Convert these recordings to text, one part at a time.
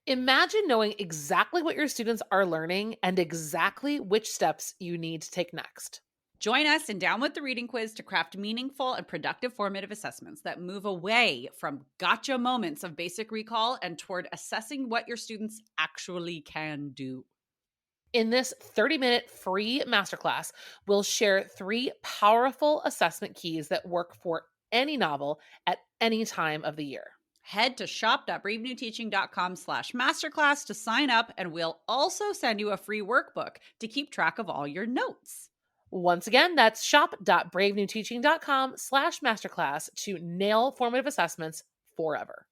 Imagine knowing exactly what your students are learning and exactly which steps you need to take next. Join us in Down with the Reading Quiz to craft meaningful and productive formative assessments that move away from gotcha moments of basic recall and toward assessing what your students actually can do. In this 30-minute free masterclass, we'll share 3 powerful assessment keys that work for any novel at any time of the year. Head to shop.bravenewteaching.com/masterclass to sign up, and we'll also send you a free workbook to keep track of all your notes. Once again, that's shop.bravenewteaching.com/masterclass to nail formative assessments forever.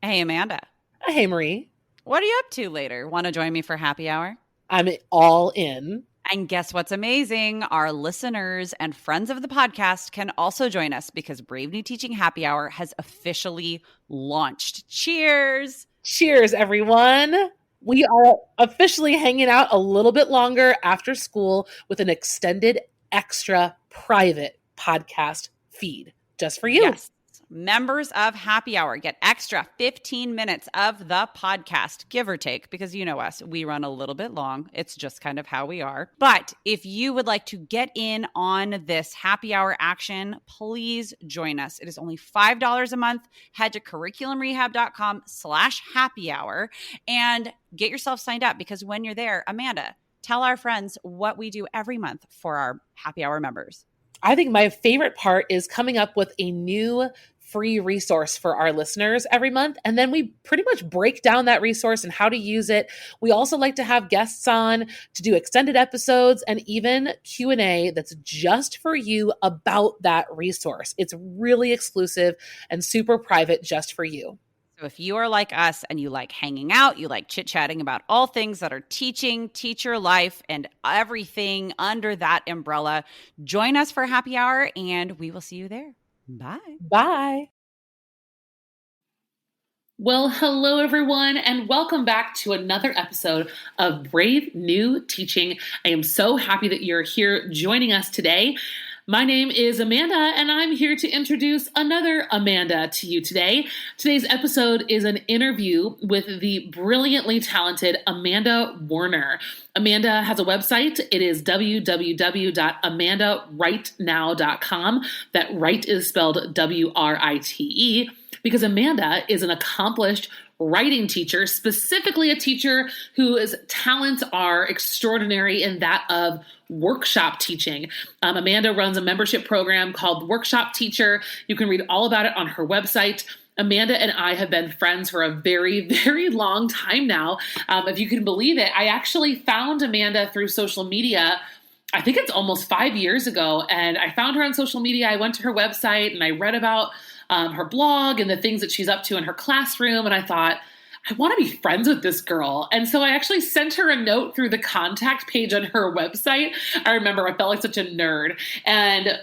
Hey, Amanda. Hey, Marie. What are you up to later? Want to join me for happy hour? I'm all in. And guess what's amazing? Our listeners and friends of the podcast can also join us because Brave New Teaching Happy Hour has officially launched. Cheers! Cheers, everyone. We are officially hanging out a little bit longer after school with an extended, extra private podcast feed just for you. Yes. Members of Happy Hour get extra 15 minutes of the podcast, give or take, because you know us, we run a little bit long. It's just kind of how we are. But if you would like to get in on this Happy Hour action, please join us. It is only $5 a month. Head to curriculumrehab.com/happy hour and get yourself signed up, because when you're there, Amanda, tell our friends what we do every month for our Happy Hour members. I think my favorite part is coming up with a new free resource for our listeners every month. And then we pretty much break down that resource and how to use it. We also like to have guests on to do extended episodes and even Q&A that's just for you about that resource. It's really exclusive and super private just for you. So if you are like us and you like hanging out, you like chit-chatting about all things that are teaching, teacher life, and everything under that umbrella, join us for happy hour and we will see you there. Bye. Bye. Well, hello, everyone, and welcome back to another episode of Brave New Teaching. I am so happy that you're here joining us today. My name is Amanda, and I'm here to introduce another Amanda to you today. Today's episode is an interview with the brilliantly talented Amanda Werner. Amanda has a website. It is www.amandawritenow.com. That Write is spelled W-R-I-T-E, because Amanda is an accomplished writing teacher, specifically a teacher whose talents are extraordinary in that of workshop teaching. Amanda runs a membership program called Workshop Teacher. You can read all about it on her website. Amanda and I have been friends for a very, very long time now. If you can believe it, I actually found Amanda through social media. I think it's almost 5 years ago, and I found her on social media. I went to her website and I read about her blog and the things that she's up to in her classroom. And I thought, I want to be friends with this girl. And so I actually sent her a note through the contact page on her website. I remember I felt like such a nerd. And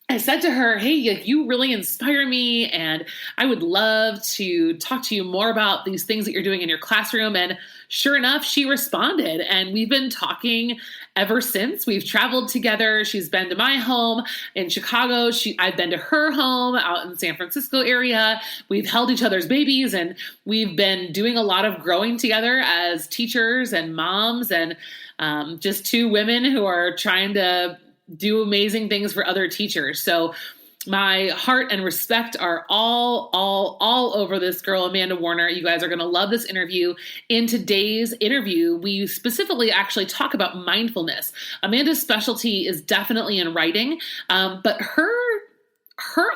I said to her, hey, you really inspire me, and I would love to talk to you more about these things that you're doing in your classroom. And sure enough, she responded, and we've been talking ever since. We've traveled together. She's been to my home in Chicago. I've been to her home out in San Francisco area. We've held each other's babies, and we've been doing a lot of growing together as teachers and moms, and just two women who are trying to do amazing things for other teachers. So my heart and respect are all over this girl, Amanda Werner. You guys are going to love this interview. In today's interview, we specifically actually talk about mindfulness. Amanda's specialty is definitely in writing, but her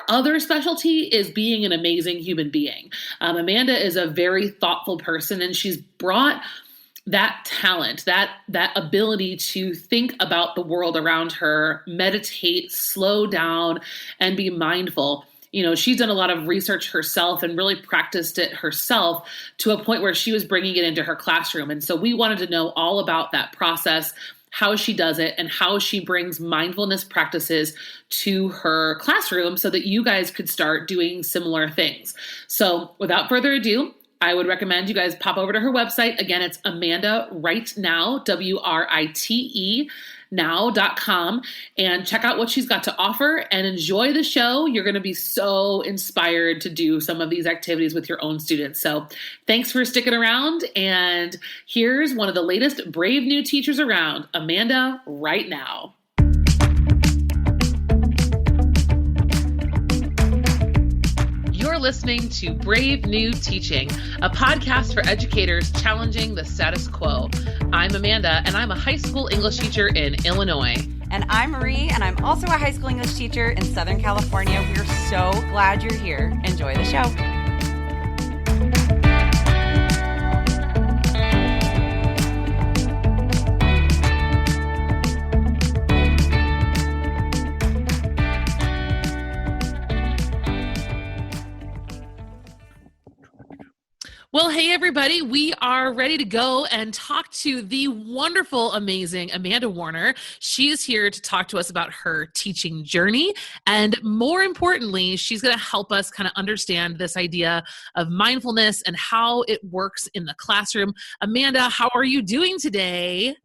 other specialty is being an amazing human being. Amanda is a very thoughtful person, and she's brought that talent, that ability to think about the world around her, meditate, slow down, and be mindful. You know, she's done a lot of research herself and really practiced it herself to a point where she was bringing it into her classroom. And so we wanted to know all about that process, how she does it, and how she brings mindfulness practices to her classroom so that you guys could start doing similar things. So without further ado, I would recommend you guys pop over to her website. Again, it's Amanda Write Now, WRITE now.com and check out what she's got to offer and enjoy the show. You're going to be so inspired to do some of these activities with your own students. So thanks for sticking around. And here's one of the latest brave new teachers around, Amanda, right now. You're listening to Brave New Teaching, a podcast for educators challenging the status quo. I'm Amanda, and I'm a high school English teacher in Illinois. And I'm Marie, and I'm also a high school English teacher in Southern California. We're so glad you're here. Enjoy the show. Well, hey, everybody, we are ready to go and talk to the wonderful, amazing Amanda Werner. She is here to talk to us about her teaching journey. And more importantly, she's going to help us kind of understand this idea of mindfulness and how it works in the classroom. Amanda, how are you doing today?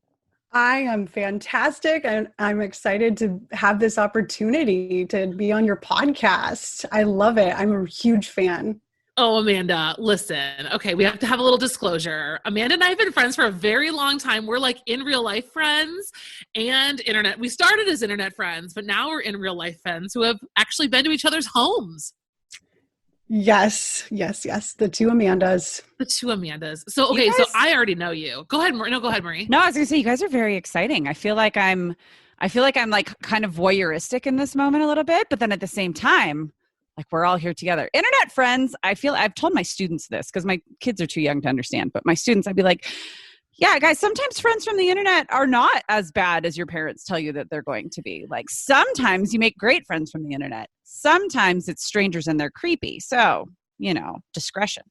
I am fantastic, and I'm excited to have this opportunity to be on your podcast. I love it. I'm a huge fan. Oh, Amanda, listen. Okay, we have to have a little disclosure. Amanda and I have been friends for a very long time. We're like in real life friends and internet. We started as internet friends, but now we're in real life friends who have actually been to each other's homes. Yes. The two Amandas. So, okay, so I already know you. Go ahead, Marie. No, go ahead, Marie. No, I was going to say, you guys are very exciting. I feel like I'm like kind of voyeuristic in this moment a little bit, but then at the same time, like we're all here together. Internet friends, I've told my students this because my kids are too young to understand, but my students, I'd be like, yeah, guys, sometimes friends from the internet are not as bad as your parents tell you that they're going to be. Like sometimes you make great friends from the internet. Sometimes it's strangers and they're creepy. So, discretion.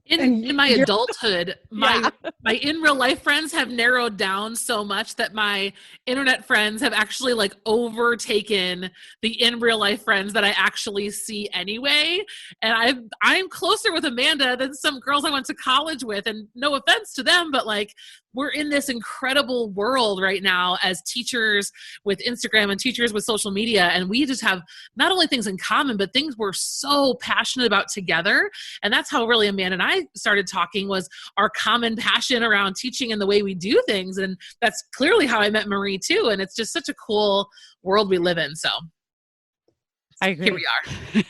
In my adulthood, my in real life friends have narrowed down so much that my internet friends have actually like overtaken the in real life friends that I actually see anyway. And I'm closer with Amanda than some girls I went to college with. And no offense to them, but like we're in this incredible world right now as teachers with Instagram and teachers with social media. And we just have not only things in common, but things we're so passionate about together. And that's how really Amanda and I started talking, was our common passion around teaching and the way we do things. And that's clearly how I met Marie too. And it's just such a cool world we live in. So I agree. Here we are.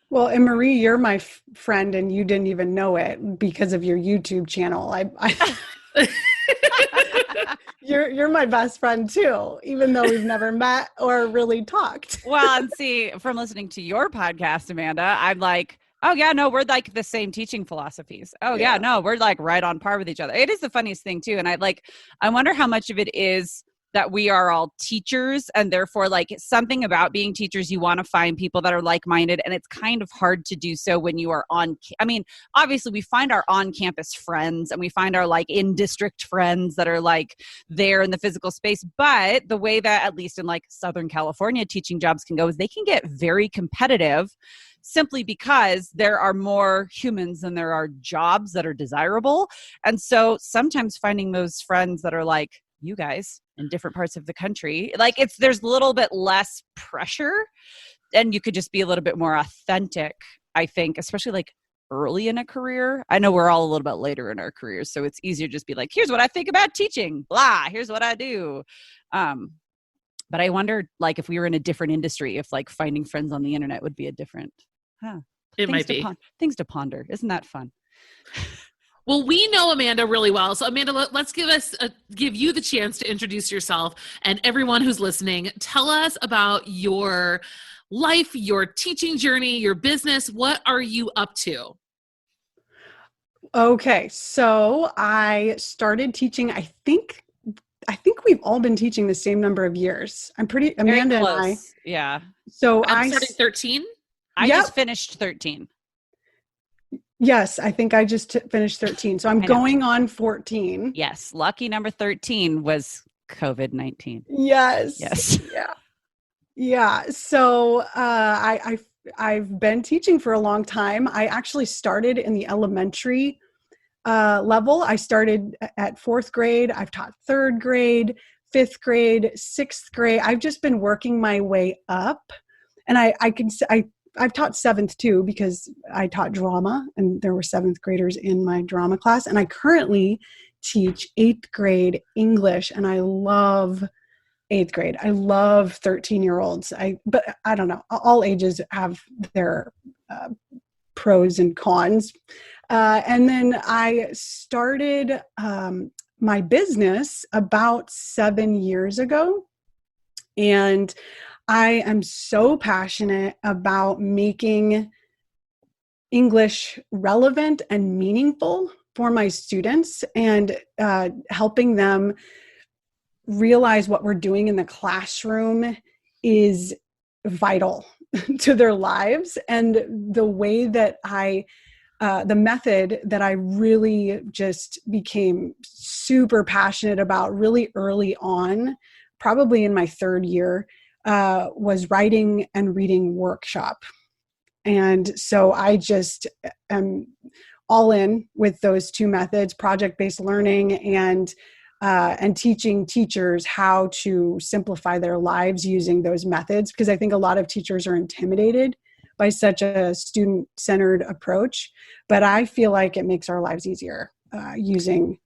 Well, and Marie, you're my friend and you didn't even know it because of your YouTube channel. You're my best friend too, even though we've never met or really talked. Well, and see, from listening to your podcast, Amanda, I'm like, oh yeah, no, we're like the same teaching philosophies. Oh yeah, no, we're like right on par with each other. It is the funniest thing too. And I wonder how much of it is that we are all teachers, and therefore like something about being teachers, you want to find people that are like-minded, and it's kind of hard to do so when you are obviously we find our on-campus friends and we find our like in-district friends that are like there in the physical space. But the way that at least in like Southern California teaching jobs can go is they can get very competitive simply because there are more humans than there are jobs that are desirable. And so sometimes finding those friends that are like you guys in different parts of the country, like there's a little bit less pressure and you could just be a little bit more authentic, I think, especially like early in a career. I know we're all a little bit later in our careers, so it's easier to just be like, here's what I think about teaching, blah, here's what I do. But I wonder like if we were in a different industry, if like finding friends on the internet would be a different, it might be. Things to ponder. Isn't that fun? Well, we know Amanda really well. So Amanda, let's give you the chance to introduce yourself, and everyone who's listening, tell us about your life, your teaching journey, your business. What are you up to? Okay. So I started teaching, I think we've all been teaching the same number of years. Amanda and I. Yeah. So I'm starting 13. I just finished 13. Yes, I think I just finished 13. So I'm going on 14. Yes. Lucky number 13 was COVID-19. Yes. Yeah. Yeah. So I've been teaching for a long time. I actually started in the elementary level. I started at 4th grade. I've taught 3rd grade, fifth grade, sixth grade. I've just been working my way up. And I've taught seventh too, because I taught drama and there were seventh graders in my drama class. And I currently teach eighth grade English, and I love eighth grade. I love 13-year-olds. But I don't know. All ages have their pros and cons. And then I started my business about 7 years ago. And I am so passionate about making English relevant and meaningful for my students, and helping them realize what we're doing in the classroom is vital to their lives. And the way that the method that I really just became super passionate about really early on, probably in my third year, was writing and reading workshop. And so I just am all in with those two methods, project-based learning and teaching teachers how to simplify their lives using those methods, because I think a lot of teachers are intimidated by such a student-centered approach. But I feel like it makes our lives easier using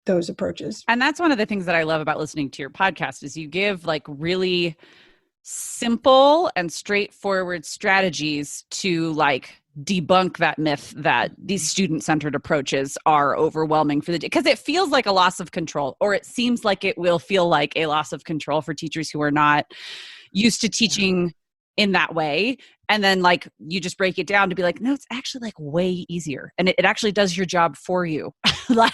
those approaches. And that's one of the things that I love about listening to your podcast is you give like really simple and straightforward strategies to like debunk that myth that these student-centered approaches are overwhelming for because it feels like a loss of control, or it seems like it will feel like a loss of control for teachers who are not used to teaching in that way. And then like you just break it down to be like, no, it's actually like way easier. And it actually does your job for you. Like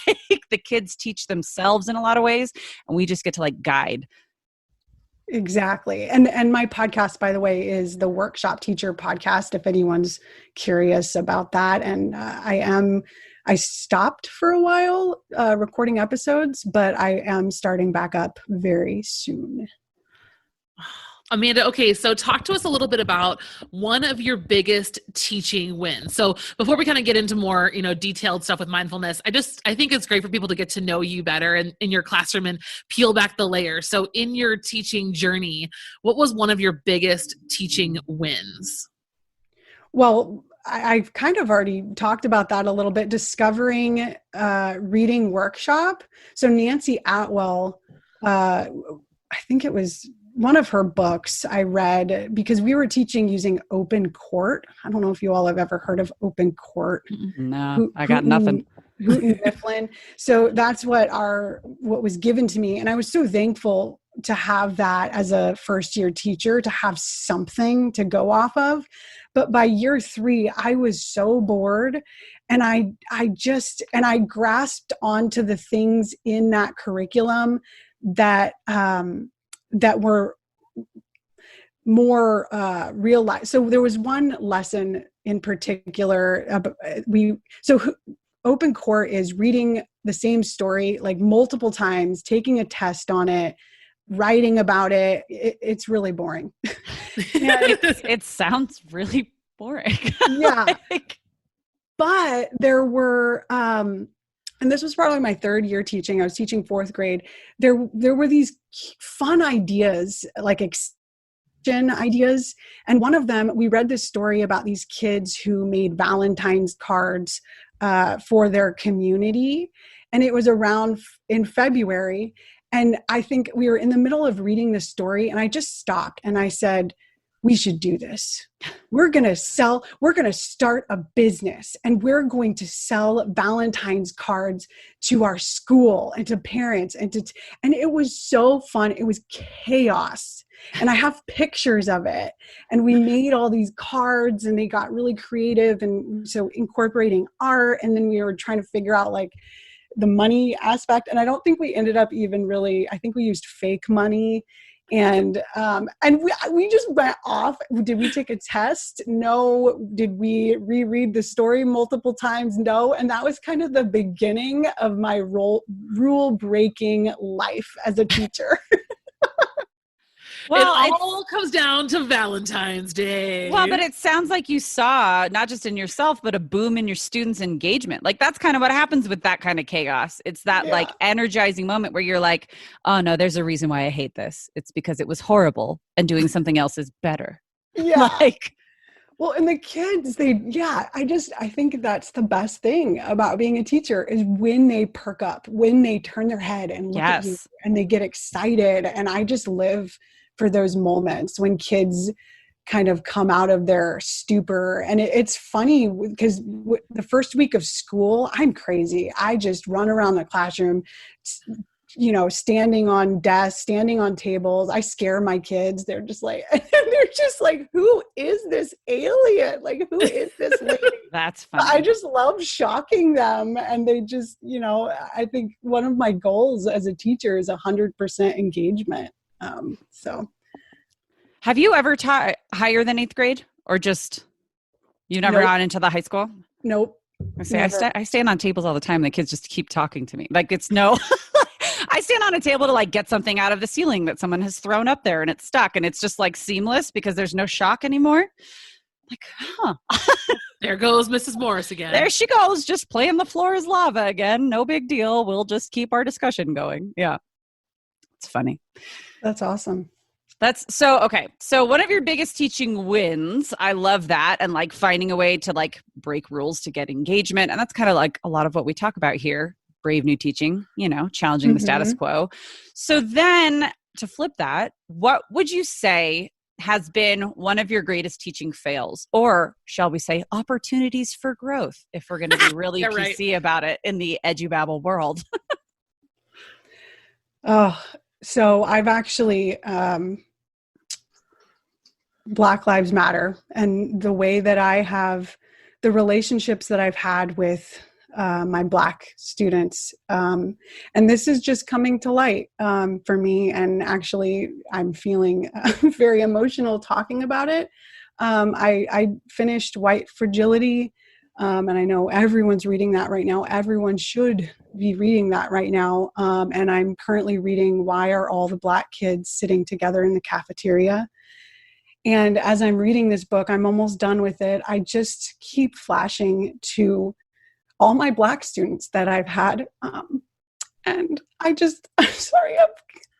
the kids teach themselves in a lot of ways, and we just get to like guide. Exactly. And my podcast, by the way, is the Workshop Teacher Podcast, if anyone's curious about that. And I stopped for a while recording episodes, but I am starting back up very soon. Amanda, okay, so talk to us a little bit about one of your biggest teaching wins. So before we kind of get into more, detailed stuff with mindfulness, I think it's great for people to get to know you better in your classroom and peel back the layers. So in your teaching journey, what was one of your biggest teaching wins? Well, I've kind of already talked about that a little bit, discovering reading workshop. So Nancy Atwell, I think it was one of her books I read, because we were teaching using open court. I don't know if you all have ever heard of open court. No, I got nothing. Houghton Mifflin. So that's what was given to me. And I was so thankful to have that as a first year teacher, to have something to go off of. But by year 3, I was so bored, and I grasped onto the things in that curriculum that were more real life. So there was one lesson in particular. Open court is reading the same story like multiple times, taking a test on it, writing about it. It's really boring. It sounds really boring. Yeah. But there were, and this was probably my third year teaching. I was teaching fourth grade. There were these fun ideas, like extension ideas. And one of them, we read this story about these kids who made Valentine's cards for their community. And it was around in February. And I think we were in the middle of reading the story, and I just stopped and I said, we should do this. We're going to start a business, and we're going to sell Valentine's cards to our school and to parents. And it was so fun. It was chaos. And I have pictures of it. And we made all these cards, and they got really creative. And so incorporating art, and then we were trying to figure out like the money aspect. And I don't think we ended up I think we used fake money. And we just went off. Did we take a test? No. Did we reread the story multiple times? No. And that was kind of the beginning of my rule breaking life as a teacher. Well, it all comes down to Valentine's Day. Well, but it sounds like you saw, not just in yourself, but a boom in your students' engagement. Like that's kind of what happens with that kind of chaos. It's that like energizing moment where you're like, oh no, there's a reason why I hate this. It's because it was horrible and doing something else is better. Yeah. Like, well, and the kids, I think that's the best thing about being a teacher is when they perk up, when they turn their head and look at you and they get excited. And I just live for those moments when kids kind of come out of their stupor. And it's funny because the first week of school, I'm crazy. I just run around the classroom, standing on desks, standing on tables. I scare my kids. They're just like, who is this alien? Like, who is this lady? That's funny. I just love shocking them. And they just, I think one of my goals as a teacher is 100% engagement. Have you ever taught higher than 8th grade or just, you never gone into the high school? Nope. I stand on tables all the time. The kids just keep talking to me. Like it's I stand on a table to like get something out of the ceiling that someone has thrown up there and it's stuck and it's just like seamless because there's no shock anymore. Like, There goes Mrs. Morris again. There she goes, just playing the floor is lava again. No big deal. We'll just keep our discussion going. Yeah. It's funny. That's awesome. Okay. So one of your biggest teaching wins, I love that. And like finding a way to like break rules to get engagement. And that's kind of like a lot of what we talk about here. Brave new teaching, challenging the status quo. So then to flip that, what would you say has been one of your greatest teaching fails? Or shall we say opportunities for growth, if we're going to be really PC about it in the edubabble world? So I've actually, Black Lives Matter and the way that I have, the relationships that I've had with my Black students. And this is just coming to light for me. And actually, I'm feeling very emotional talking about it. I finished White Fragility. And I know everyone's reading that right now. Everyone should be reading that right now. And I'm currently reading Why Are All the Black Kids Sitting Together in the Cafeteria? And as I'm reading this book, I'm almost done with it. I just keep flashing to all my Black students that I've had. And I'm sorry,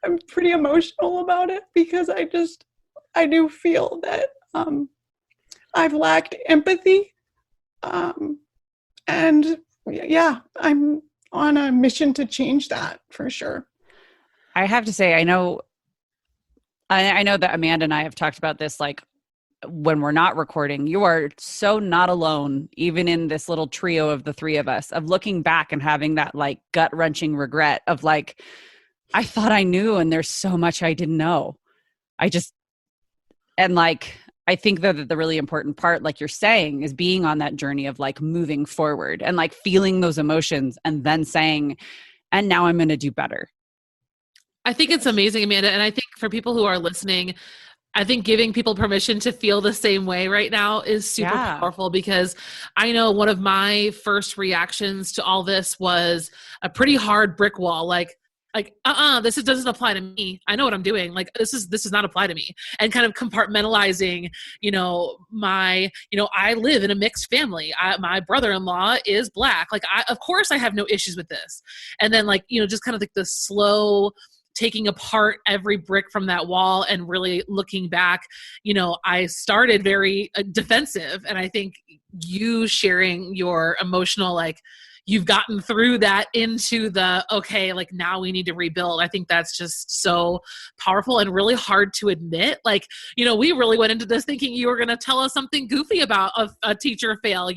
I'm pretty emotional about it because I do feel that I've lacked empathy. And yeah, I'm on a mission to change that for sure. I have to say, I know that Amanda and I have talked about this, like when we're not recording, you are so not alone, even in this little trio of the three of us, of looking back and having that like gut wrenching regret of like, I thought I knew and there's so much I didn't know. I think that the really important part, like you're saying, is being on that journey of like moving forward and like feeling those emotions and then saying, and now I'm going to do better. I think it's amazing, Amanda. And I think for people who are listening, I think giving people permission to feel the same way right now is super powerful because I know one of my first reactions to all this was a pretty hard brick wall. This doesn't apply to me. I know what I'm doing. Like, this does not apply to me. And kind of compartmentalizing, I live in a mixed family. My brother-in-law is Black. Of course I have no issues with this. And then just kind of like the slow taking apart every brick from that wall and really looking back, I started very defensive. And I think you sharing your emotional, you've gotten through that into the, okay, now we need to rebuild. I think that's just so powerful and really hard to admit. We really went into this thinking you were going to tell us something goofy about a teacher fail,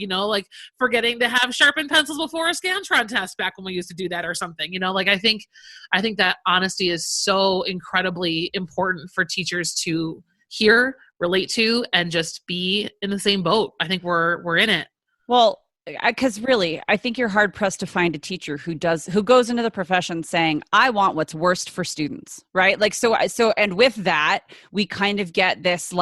forgetting to have sharpened pencils before a Scantron test back when we used to do that or something, I think that honesty is so incredibly important for teachers to hear, relate to, and just be in the same boat. I think we're in it. Well, because really, I think you're hard pressed to find a teacher who goes into the profession saying, I want what's worst for students, right? So, and with that, we kind of get this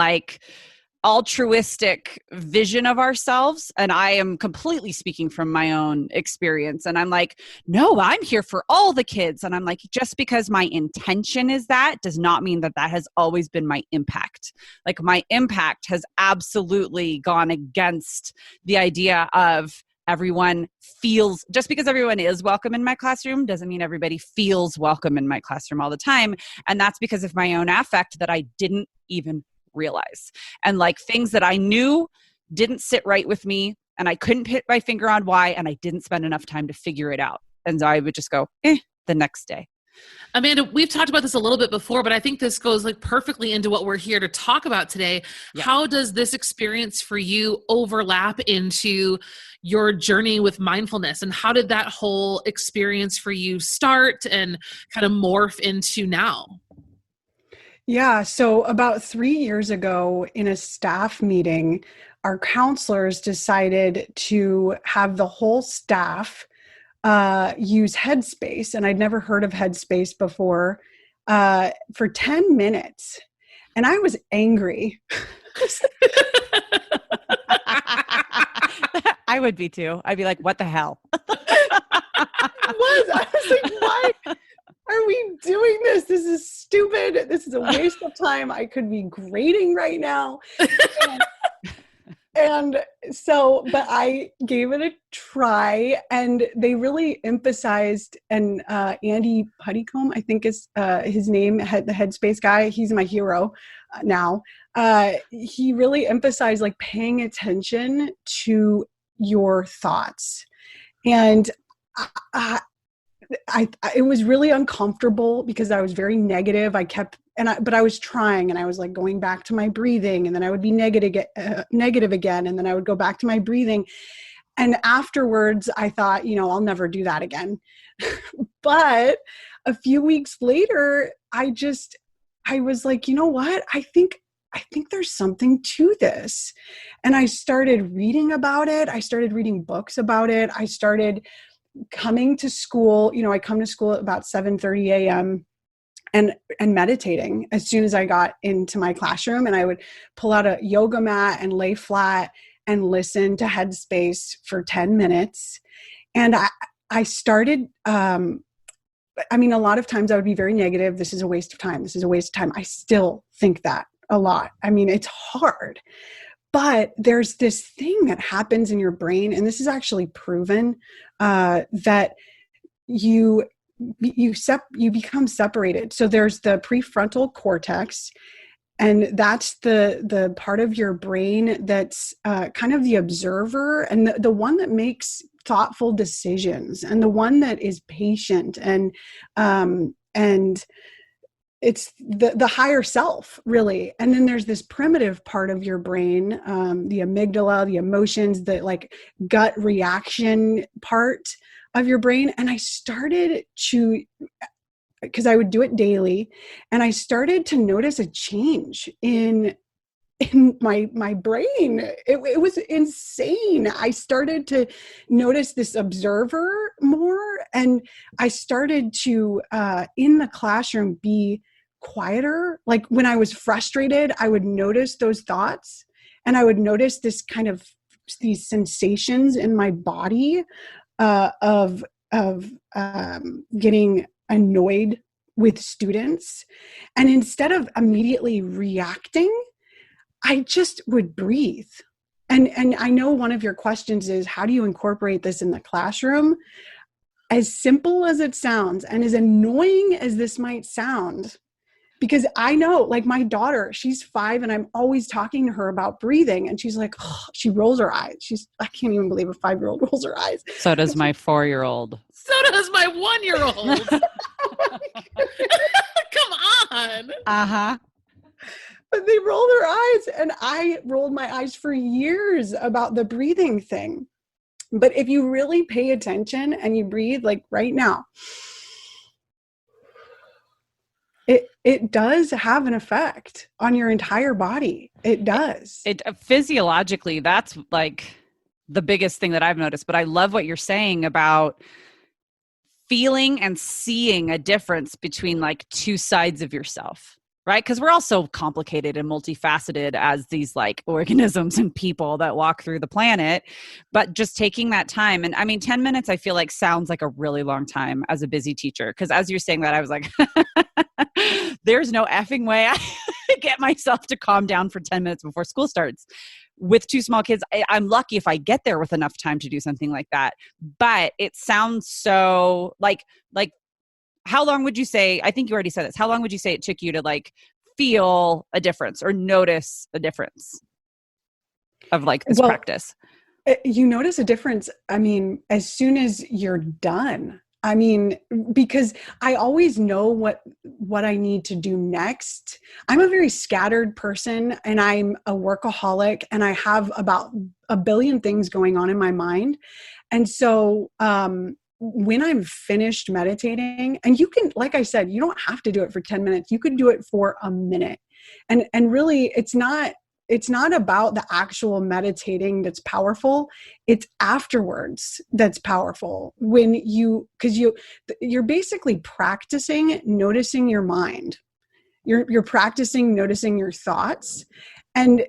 altruistic vision of ourselves. And I am completely speaking from my own experience. And I'm like, no, I'm here for all the kids. And I'm like, just because my intention is that does not mean that that has always been my impact. Like my impact has absolutely gone against the idea of everyone feels, just because everyone is welcome in my classroom doesn't mean everybody feels welcome in my classroom all the time. And that's because of my own affect that I didn't even realize. And like things that I knew didn't sit right with me and I couldn't put my finger on why, and I didn't spend enough time to figure it out. And so I would just go, the next day. Amanda, we've talked about this a little bit before, but I think this goes like perfectly into what we're here to talk about today. Yeah. How does this experience for you overlap into your journey with mindfulness? And how did that whole experience for you start and kind of morph into now? Yeah. So about 3 years ago in a staff meeting, our counselors decided to have the whole staff use Headspace. And I'd never heard of Headspace before, for 10 minutes. And I was angry. I would be too. I'd be like, what the hell? I was like, why are we doing this? This is stupid. This is a waste of time. I could be grading right now. And so, but I gave it a try, and they really emphasized, and Andy Puttycomb, I think is his name, the Headspace guy. He's my hero now. He really emphasized like paying attention to your thoughts. And it was really uncomfortable because I was very negative. But I was trying, and I was like going back to my breathing, and then I would be negative again. And then I would go back to my breathing. And afterwards I thought, I'll never do that again. But a few weeks later, I was like, you know what? I think there's something to this. And I started reading about it. I started reading books about it. I started coming to school. I come to school at about 7:30 a.m. and meditating as soon as I got into my classroom. And I would pull out a yoga mat and lay flat and listen to Headspace for 10 minutes. And I started, a lot of times I would be very negative. This is a waste of time. This is a waste of time. I still think that a lot. It's hard. But there's this thing that happens in your brain, and this is actually proven, that you become separated. So there's the prefrontal cortex, and that's the part of your brain that's kind of the observer, and the one that makes thoughtful decisions, and the one that is patient, and it's the higher self, really. And then there's this primitive part of your brain, the amygdala, the emotions, the like gut reaction part of your brain. And I started because I would do it daily, and I started to notice a change in my brain. It was insane. I started to notice this observer more, and I started to in the classroom be quieter. Like when I was frustrated, I would notice those thoughts, and I would notice this kind of these sensations in my body of getting annoyed with students. And instead of immediately reacting, I just would breathe. And I know one of your questions is, how do you incorporate this in the classroom? As simple as it sounds, and as annoying as this might sound, because I know, like my daughter, she's 5, and I'm always talking to her about breathing, and she's like, she rolls her eyes. I can't even believe a 5-year-old rolls her eyes. So does my 4-year-old. So does my 1-year-old. Come on. Uh-huh. But they roll their eyes, and I rolled my eyes for years about the breathing thing. But if you really pay attention and you breathe, like right now, it does have an effect on your entire body. It does. It physiologically, that's like the biggest thing that I've noticed. But I love what you're saying about feeling and seeing a difference between like two sides of yourself, right? Because we're all so complicated and multifaceted as these like organisms and people that walk through the planet. But just taking that time, and I mean, 10 minutes, I feel like sounds like a really long time as a busy teacher. Because as you're saying that, I was like, there's no effing way I get myself to calm down for 10 minutes before school starts. With two small kids, I'm lucky if I get there with enough time to do something like that. But it sounds so like how long would you say, I think you already said this, how long would you say it took you to like feel a difference or notice a difference of like this practice? You notice a difference, I mean, as soon as you're done. I mean, because I always know what I need to do next. I'm a very scattered person and I'm a workaholic and I have about a billion things going on in my mind. And so, when I'm finished meditating, and you can, like I said, you don't have to do it for 10 minutes. You could do it for a minute. And really it's not about the actual meditating that's powerful. It's afterwards that's powerful when because you're basically practicing noticing your mind. You're practicing noticing your thoughts. And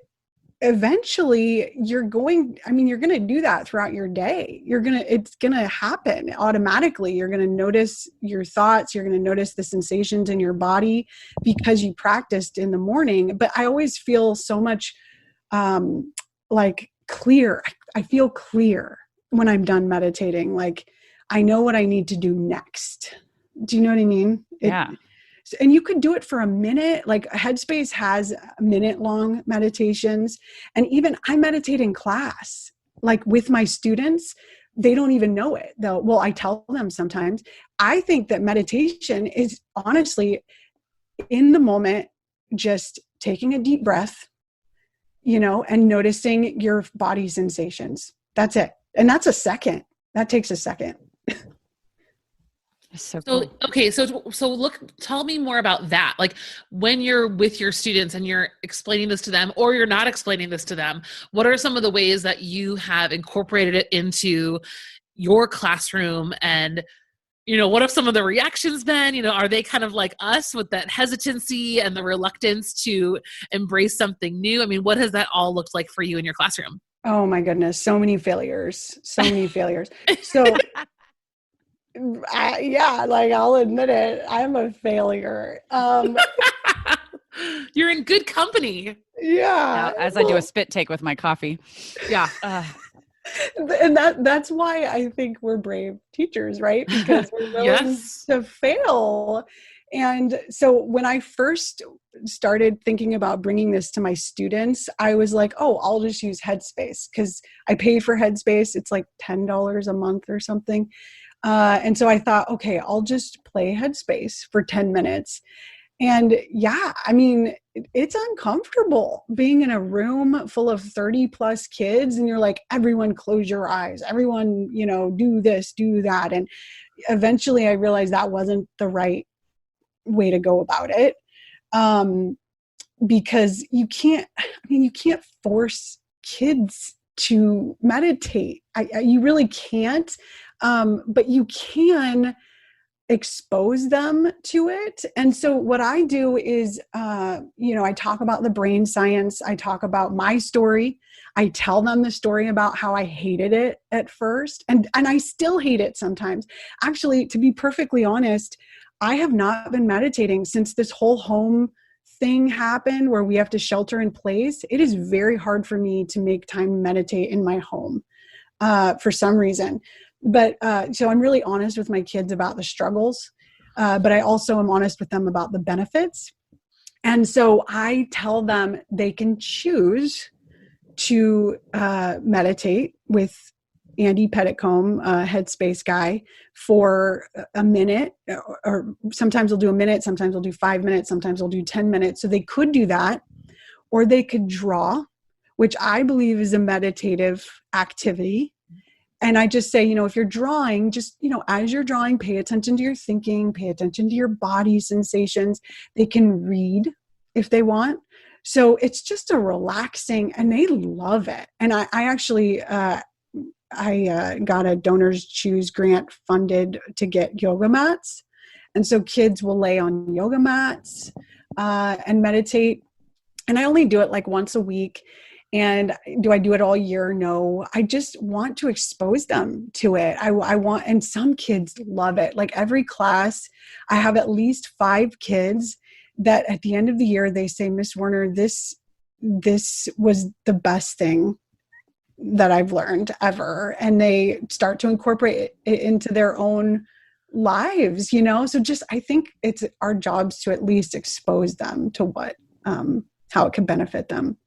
eventually you're going to do that throughout your day. It's going to happen automatically. You're going to notice your thoughts. You're going to notice the sensations in your body because you practiced in the morning. But I always feel so much like clear. I feel clear when I'm done meditating. Like I know what I need to do next. Do you know what I mean? Yeah. And you could do it for a minute. Like Headspace has minute-long meditations. And even I meditate in class, like with my students. They don't even know it though. Well, I tell them sometimes. I think that meditation is honestly in the moment, just taking a deep breath, and noticing your body sensations. That's it. And that's a second. That takes a second. So cool. Okay. So look, tell me more about that. Like when you're with your students and you're explaining this to them, or you're not explaining this to them, what are some of the ways that you have incorporated it into your classroom? And, what have some of the reactions been? Are they kind of like us with that hesitancy and the reluctance to embrace something new? I mean, what has that all looked like for you in your classroom? Oh my goodness. So many failures. So I'll admit it. I'm a failure. You're in good company. Yeah. As I do a spit take with my coffee. Yeah. And that's why I think we're brave teachers, right? Because we're willing to fail. And so when I first started thinking about bringing this to my students, I was like, I'll just use Headspace because I pay for Headspace. It's like $10 a month or something. And so I thought, okay, I'll just play Headspace for 10 minutes. And yeah, I mean, it's uncomfortable being in a room full of 30 plus kids and you're like, everyone close your eyes, everyone, do this, do that. And eventually I realized that wasn't the right way to go about it. Because you can't force kids to meditate. You really can't. But you can expose them to it. And so what I do is, I talk about the brain science. I talk about my story. I tell them the story about how I hated it at first. And I still hate it sometimes. Actually, to be perfectly honest, I have not been meditating since this whole home thing happened where we have to shelter in place. It is very hard for me to make time to meditate in my home for some reason. But so I'm really honest with my kids about the struggles, but I also am honest with them about the benefits. And so I tell them they can choose to meditate with Andy Petitcombe, Headspace guy, for a minute, or sometimes they'll do a minute, sometimes they'll do 5 minutes, sometimes they'll do 10 minutes. So they could do that, or they could draw, which I believe is a meditative activity. And I just say, if you're drawing, just, as you're drawing, pay attention to your thinking, pay attention to your body sensations. They can read if they want. So it's just a relaxing, and they love it. And I actually, I got a Donors Choose grant funded to get yoga mats. And so kids will lay on yoga mats. and meditate. And I only do it like once a week. And do I do it all year? No, I just want to expose them to it. I want, and some kids love it. Like every class, I have at least 5 kids that at the end of the year, they say, Miss Werner, this was the best thing that I've learned ever. And they start to incorporate it into their own lives, So just, I think it's our jobs to at least expose them to what, how it can benefit them.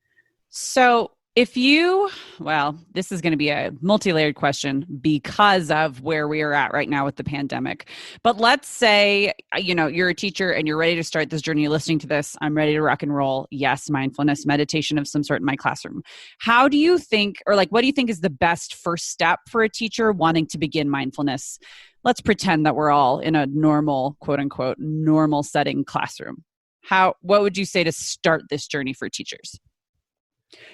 So this is going to be a multi-layered question because of where we are at right now with the pandemic. But let's say, you're a teacher and you're ready to start this journey. You're listening to this. I'm ready to rock and roll. Yes, mindfulness, meditation of some sort in my classroom. How do you think, or what do you think is the best first step for a teacher wanting to begin mindfulness? Let's pretend that we're all in a normal, quote unquote, normal setting classroom. What would you say to start this journey for teachers?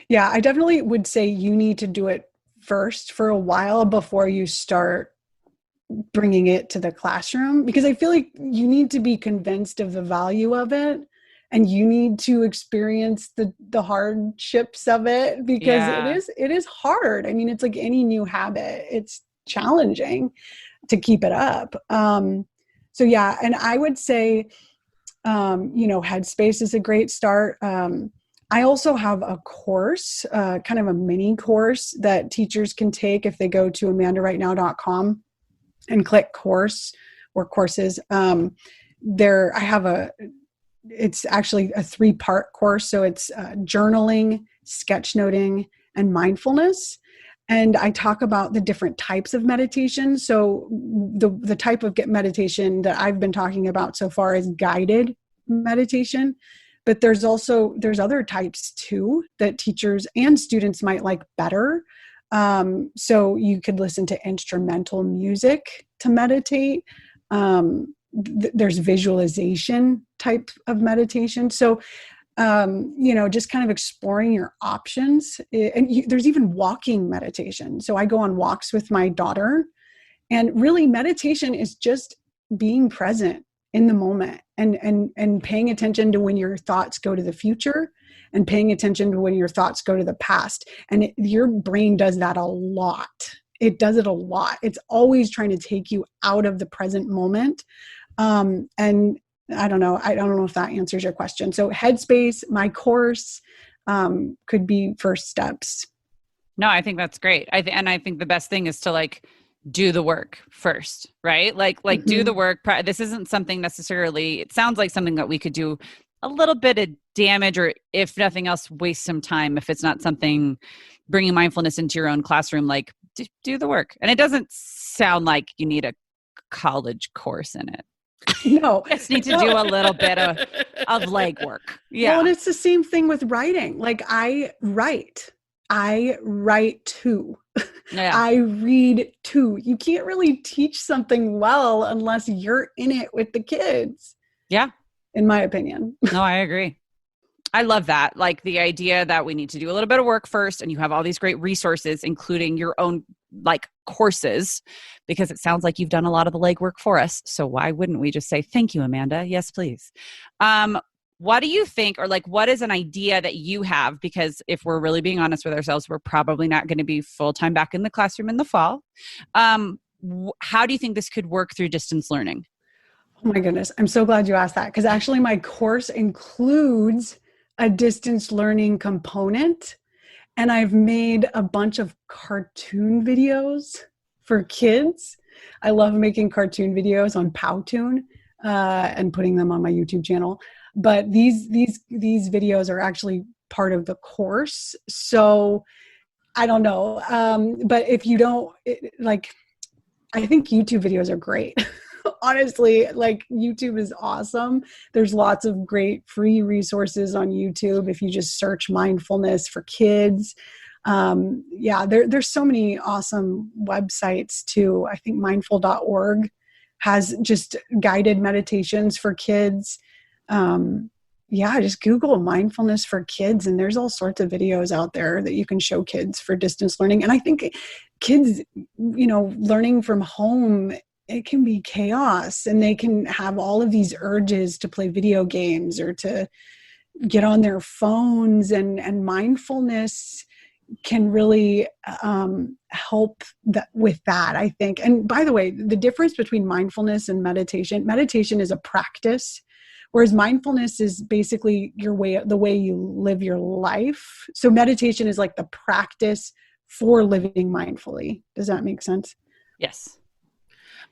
Yeah, I definitely would say you need to do it first for a while before you start bringing it to the classroom, because I feel like you need to be convinced of the value of it, and you need to experience the hardships of it, because it is hard. I mean, it's like any new habit. It's challenging to keep it up. So yeah, and I would say, Headspace is a great start. I also have a course, kind of a mini course that teachers can take if they go to amandarightnow.com and click course or courses. It's actually a 3-part course. So it's journaling, sketchnoting, and mindfulness. And I talk about the different types of meditation. So the type of meditation that I've been talking about so far is guided meditation. But there's other types too that teachers and students might like better. So you could listen to instrumental music to meditate. There's visualization type of meditation. So, just kind of exploring your options. And there's even walking meditation. So I go on walks with my daughter, and really meditation is just being present in the moment and paying attention to when your thoughts go to the future and paying attention to when your thoughts go to the past. And your brain does that a lot. It does it a lot. It's always trying to take you out of the present moment. And I don't know if that answers your question. So Headspace, my course, could be first steps. No, I think that's great. And I think the best thing is to do the work first, right? Mm-hmm. Do the work. This isn't something necessarily, it sounds like something that we could do a little bit of damage, or if nothing else, waste some time. If it's not something, bringing mindfulness into your own classroom, do the work. And it doesn't sound like you need a college course in it. No. You just need to do a little bit of legwork. Yeah. Well, and it's the same thing with writing. I write too. Yeah. I read too. You can't really teach something well unless you're in it with the kids. Yeah. In my opinion. No, I agree. I love that. The idea that we need to do a little bit of work first, and you have all these great resources, including your own courses, because it sounds like you've done a lot of the legwork for us. So why wouldn't we just say, thank you, Amanda? Yes, please. What do you think, or what is an idea that you have? Because if we're really being honest with ourselves, we're probably not going to be full-time back in the classroom in the fall. How do you think this could work through distance learning? Oh my goodness. I'm so glad you asked that, because actually my course includes a distance learning component, and I've made a bunch of cartoon videos for kids. I love making cartoon videos on Powtoon and putting them on my YouTube channel. But these videos are actually part of the course. So I don't know. But if you don't I think YouTube videos are great. Honestly, YouTube is awesome. There's lots of great free resources on YouTube. If you just search mindfulness for kids. There's so many awesome websites too. I think mindful.org has just guided meditations for kids. Just Google mindfulness for kids, and there's all sorts of videos out there that you can show kids for distance learning. And I think kids, learning from home it can be chaos, and they can have all of these urges to play video games or to get on their phones, and mindfulness can really help with that, I think. And by the way, the difference between mindfulness and meditation is a practice, whereas mindfulness is basically the way you live your life. So meditation is like the practice for living mindfully. Does that make sense? Yes.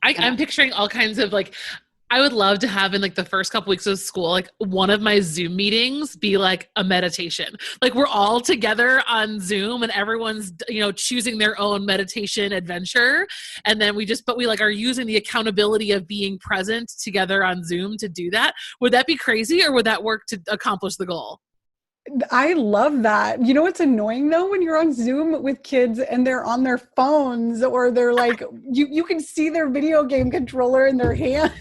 I'm picturing all kinds of like, I would love to have in like the first couple weeks of school, like one of my Zoom meetings be like a meditation. Like we're all together on Zoom and everyone's, choosing their own meditation adventure. And then we like are using the accountability of being present together on Zoom to do that. Would that be crazy, or would that work to accomplish the goal? I love that. You know what's annoying though, when you're on Zoom with kids and they're on their phones, or they're like, you can see their video game controller in their hand.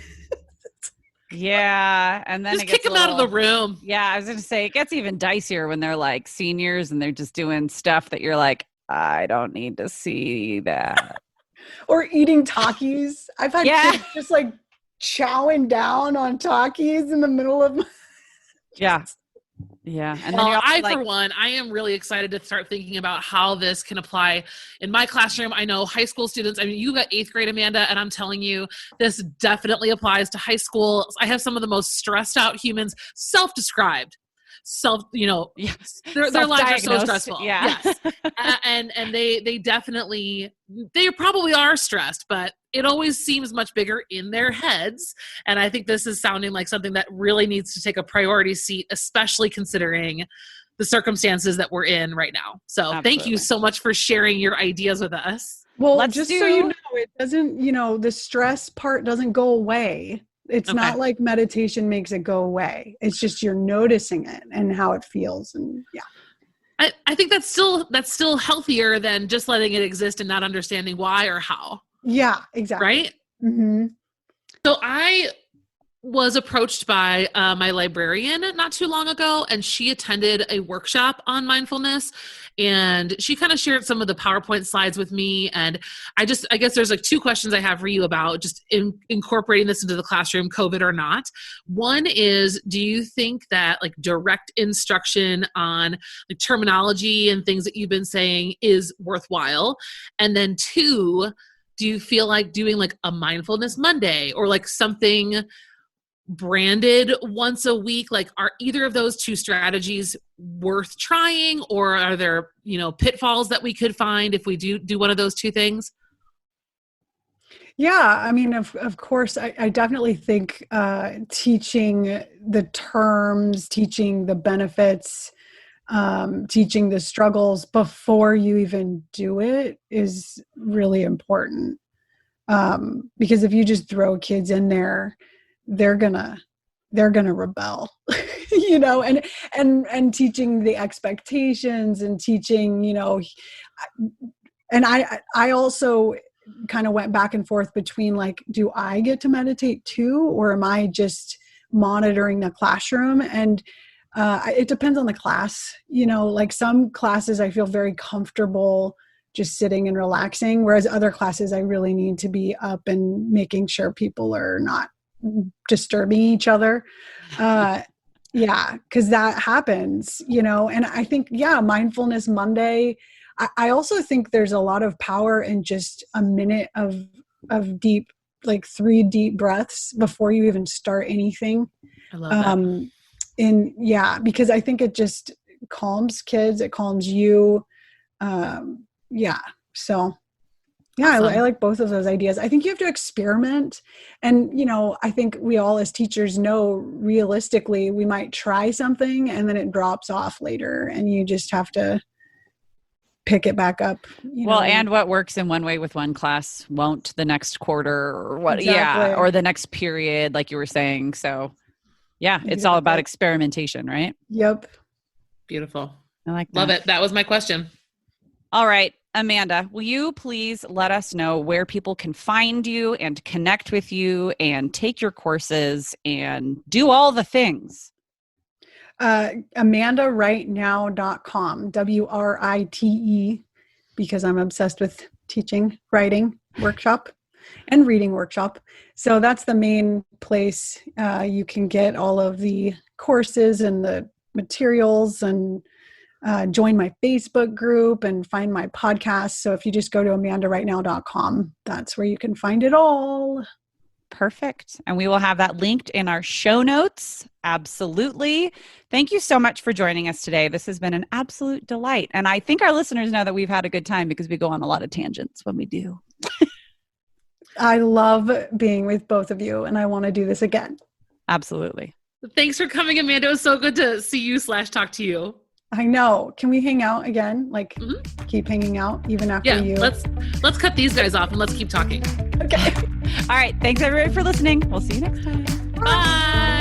Yeah. And then just kick them out of the room. Yeah. I was going to say, it gets even dicier when they're like seniors and they're just doing stuff that you're like, I don't need to see that. Or eating Takis. I've had kids just like chowing down on Takis in the middle of Yeah. Yeah. And well, for one, I am really excited to start thinking about how this can apply in my classroom. I know high school students, you got 8th grade, Amanda, and I'm telling you, this definitely applies to high school. I have some of the most stressed out humans, self-described. Their lives are so stressful. Yeah. Yes. And they definitely, they probably are stressed, but it always seems much bigger in their heads. And I think this is sounding like something that really needs to take a priority seat, especially considering the circumstances that we're in right now. So Absolutely. Thank you so much for sharing your ideas with us. Well, so you know, it doesn't, the stress part doesn't go away. It's not like meditation makes it go away. It's just you're noticing it and how it feels. And yeah. I think that's still healthier than just letting it exist and not understanding why or how. Yeah, exactly. Right? Mm-hmm. So I was approached by my librarian not too long ago, and she attended a workshop on mindfulness, and she kind of shared some of the PowerPoint slides with me. And I guess there's like 2 questions I have for you about just incorporating this into the classroom, COVID or not. One is, do you think that like direct instruction on like terminology and things that you've been saying is worthwhile? And then 2, do you feel like doing like a mindfulness Monday or like something branded once a week? Like, are either of those 2 strategies worth trying, or are there, pitfalls that we could find if we do one of those 2 things? Yeah, I mean, of course, I definitely think teaching the terms, teaching the benefits, teaching the struggles before you even do it is really important. Because if you just throw kids in there, they're gonna rebel, and teaching the expectations and teaching, and I also kind of went back and forth between like, do I get to meditate too, or am I just monitoring the classroom? And it depends on the class, like some classes I feel very comfortable just sitting and relaxing, whereas other classes I really need to be up and making sure people are not disturbing each other. Because that happens, and I think, Mindfulness Monday, I also think there's a lot of power in just a minute of deep, like 3 deep breaths before you even start anything. I love that. Because I think it just calms kids, it calms you. So Awesome. I like both of those ideas. I think you have to experiment. And, I think we all as teachers know realistically, we might try something and then it drops off later and you just have to pick it back up. And what works in one way with one class won't the next quarter or what? Exactly. Yeah. Or the next period, like you were saying. So it's all about experimentation, right? Yep. Beautiful. I like that. Love it. That was my question. All right. Amanda, will you please let us know where people can find you and connect with you and take your courses and do all the things? AmandaWriteNow.com, WRITE, because I'm obsessed with teaching, writing, workshop. and reading workshop. So that's the main place you can get all of the courses and the materials, and join my Facebook group and find my podcast. So if you just go to amandarightnow.com, that's where you can find it all. Perfect. And we will have that linked in our show notes. Absolutely. Thank you so much for joining us today. This has been an absolute delight. And I think our listeners know that we've had a good time because we go on a lot of tangents when we do. I love being with both of you, and I want to do this again. Absolutely. Thanks for coming, Amanda. It was so good to see you / talk to you. I know. Can we hang out again? Like keep hanging out even after you? Let's cut these guys off and let's keep talking. Okay. All right. Thanks everybody for listening. We'll see you next time. Bye.